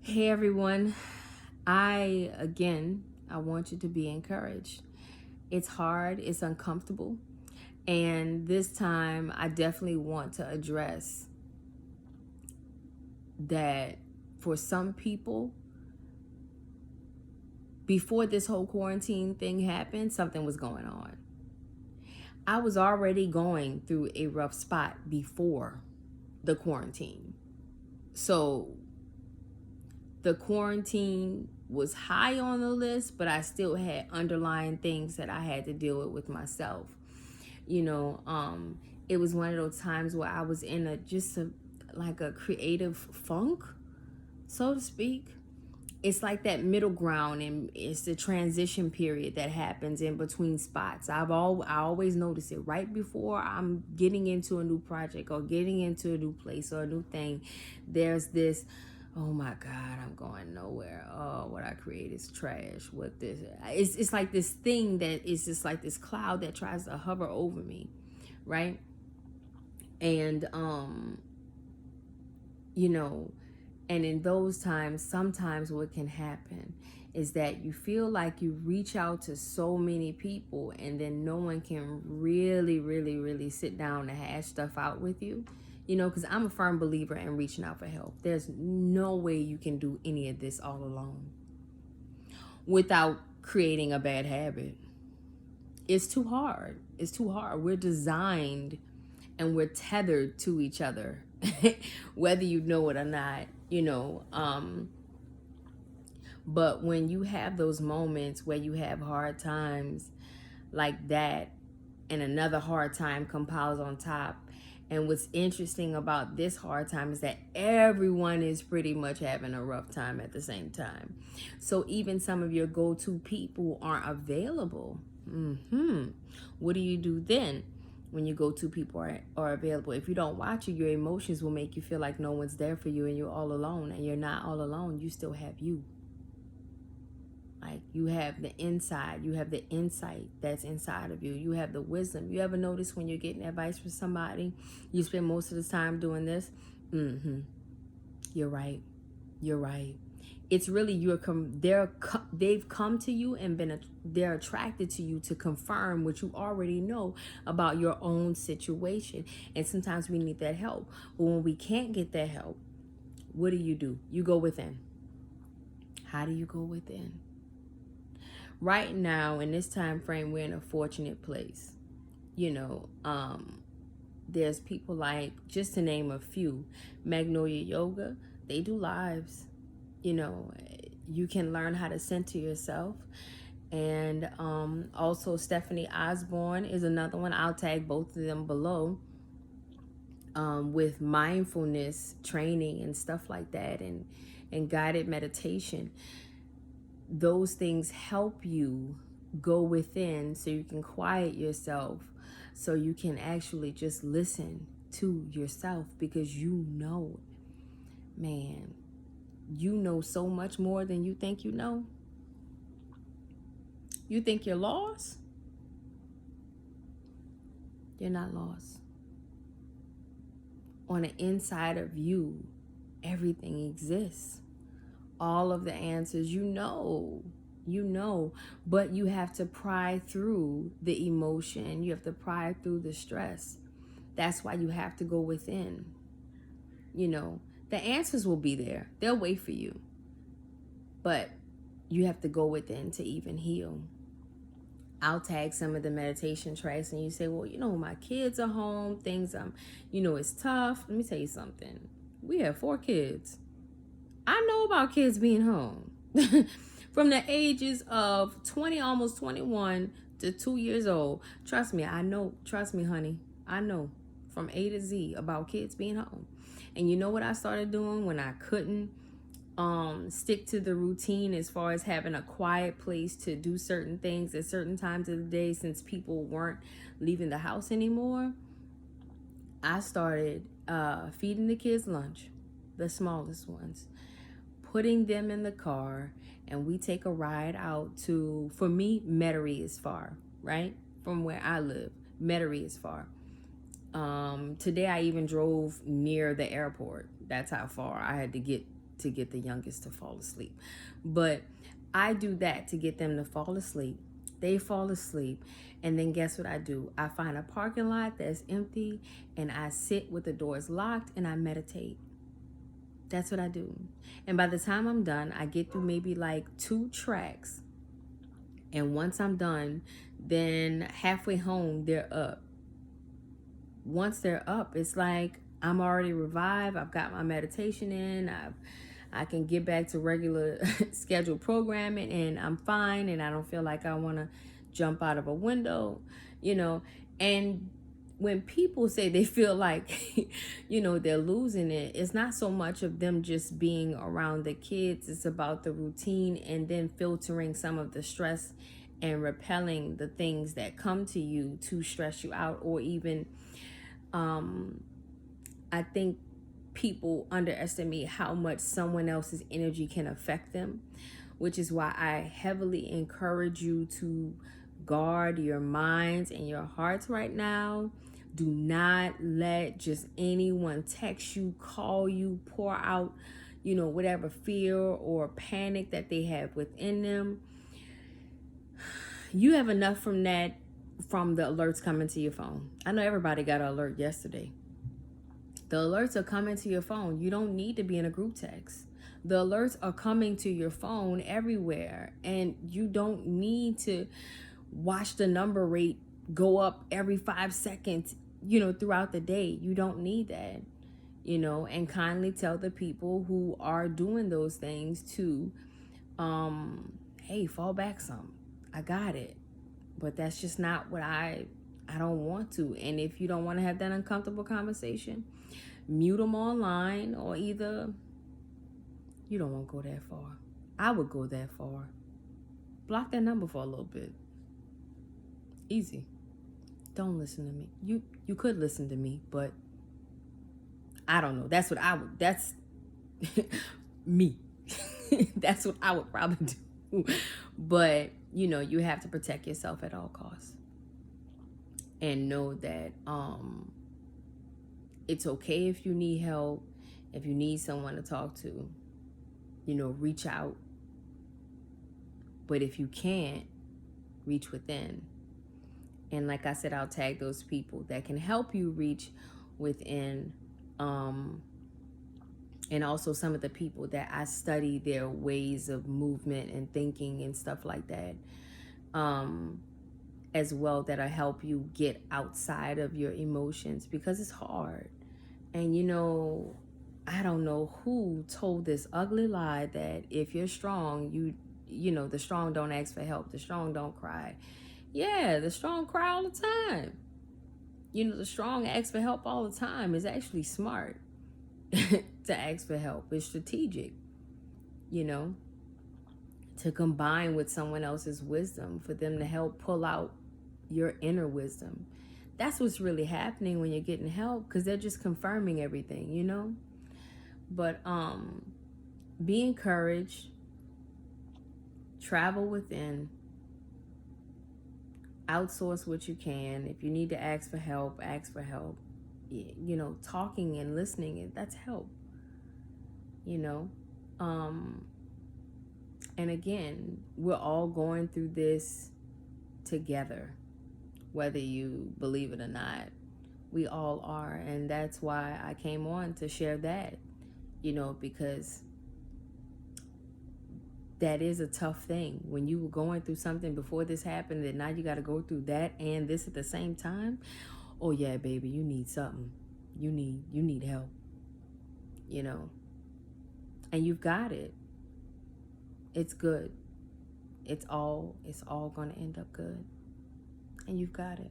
Hey everyone, I want you to be encouraged. It's hard, it's uncomfortable, and this time I definitely want to address that for some people, before this whole quarantine thing happened, something was going on. I was already going through a rough spot before the quarantine. So the quarantine was high on the list, but I still had underlying things that I had to deal with myself. You know, it was one of those times where I was in like a creative funk, so to speak. It's like that middle ground, and it's the transition period that happens in between spots. I always notice it right before I'm getting into a new project or getting into a new place or a new thing. There's this, oh my God, I'm going nowhere. Oh, what I create is trash. What this? It's like this thing that is just like this cloud that tries to hover over me, right? And you know, and in those times, sometimes what can happen is that you feel like you reach out to so many people and then no one can really sit down and hash stuff out with you. You know, because I'm a firm believer in reaching out for help. There's no way you can do any of this all alone without creating a bad habit. It's too hard. It's too hard. We're designed and we're tethered to each other, whether you know it or not, you know. But when you have those moments where you have hard times like that, and another hard time compiles on top, and what's interesting about this hard time is that everyone is pretty much having a rough time at the same time. So even some of your go-to people aren't available. What do you do then? When your go-to people are available, if you don't watch it, your emotions will make you feel like no one's there for you and you're all alone. And you're not all alone. You still have you. Like, you have the inside, you have the insight that's inside of you, you have the wisdom. You ever notice when you're getting advice from somebody, you spend most of the time doing this? You're right. You're right. It's really they've come to you and they're attracted to you to confirm what you already know about your own situation. And sometimes we need that help. But when we can't get that help, what do? You go within. How do you go within? Right now in this time frame, we're in a fortunate place. You know, there's people like, just to name a few, Magnolia Yoga. They do lives. You know, you can learn how to center yourself. And also Stephanie Osborne is another one. I'll tag both of them below, with mindfulness training and stuff like that, and guided meditation. Those things help you go within so you can quiet yourself, so you can actually just listen to yourself, because you know, man, you know so much more than you think you know. You think you're lost? You're not lost. On the inside of you, everything exists. All of the answers, you know, but you have to pry through the emotion. You have to pry through the stress. That's why you have to go within. You know, the answers will be there. They'll wait for you. But you have to go within to even heal. I'll tag some of the meditation tracks, and you say, well, you know, my kids are home, things, it's tough. Let me tell you something. We have 4 kids. I know about kids being home. From the ages of 20, almost 21 to 2 years old. Trust me, I know. Trust me, honey. I know from A to Z about kids being home. And you know what I started doing when I couldn't stick to the routine, as far as having a quiet place to do certain things at certain times of the day, since people weren't leaving the house anymore? I started feeding the kids lunch, the smallest ones, putting them in the car, and we take a ride out to, for me, Metairie is far, right? From where I live, Metairie is far. Today I even drove near the airport. That's how far I had to get to get the youngest to fall asleep. But I do that to get them to fall asleep. They fall asleep. And then guess what I do? I find a parking lot that's empty and I sit with the doors locked and I meditate. That's what I do. And by the time I'm done, I get through maybe like 2 tracks. And once I'm done, then halfway home, they're up. Once they're up, it's like I'm already revived. I've got my meditation in. I can get back to regular scheduled programming and I'm fine, and I don't feel like I want to jump out of a window, you know. And when people say they feel like, they're losing it, it's not so much of them just being around the kids. It's about the routine and then filtering some of the stress and repelling the things that come to you to stress you out. Or even, I think people underestimate how much someone else's energy can affect them, which is why I heavily encourage you to guard your minds and your hearts right now. Do not let just anyone text you, call you, pour out, whatever fear or panic that they have within them. You have enough from that, from the alerts coming to your phone. I know everybody got an alert yesterday. The alerts are coming to your phone. You don't need to be in a group text. The alerts are coming to your phone everywhere, and you don't need to watch the number rate go up every 5 seconds, throughout the day. You don't need that, and kindly tell the people who are doing those things to, hey, fall back some. I got it. But that's just not what I don't want to. And if you don't want to have that uncomfortable conversation, mute them online, or either you don't want to go that far. I would go that far. Block that number for a little bit. Easy. Don't listen to me. You could listen to me, but I don't know. That's what I would. That's me. That's what I would probably do. But you have to protect yourself at all costs, and know that it's okay if you need help, if you need someone to talk to, reach out. But if you can't, reach within. And like I said, I'll tag those people that can help you reach within. And also some of the people that I study their ways of movement and thinking and stuff like that, as well, that'll help you get outside of your emotions, because it's hard. And I don't know who told this ugly lie that if you're strong, the strong don't ask for help, the strong don't cry. Yeah, the strong cry all the time. The strong ask for help all the time. Is actually smart to ask for help. It's strategic, to combine with someone else's wisdom for them to help pull out your inner wisdom. That's what's really happening when you're getting help, because they're just confirming everything, But be encouraged. Travel within. Outsource what you can. If you need to ask for help, ask for help. Talking and listening, that's help. And again, we're all going through this together, whether you believe it or not. We all are. And that's why I came on to share that, because that is a tough thing. When you were going through something before this happened, and now you got to go through that and this at the same time. Oh yeah, baby, you need something. You need help, and you've got it. It's good. It's all going to end up good, and you've got it.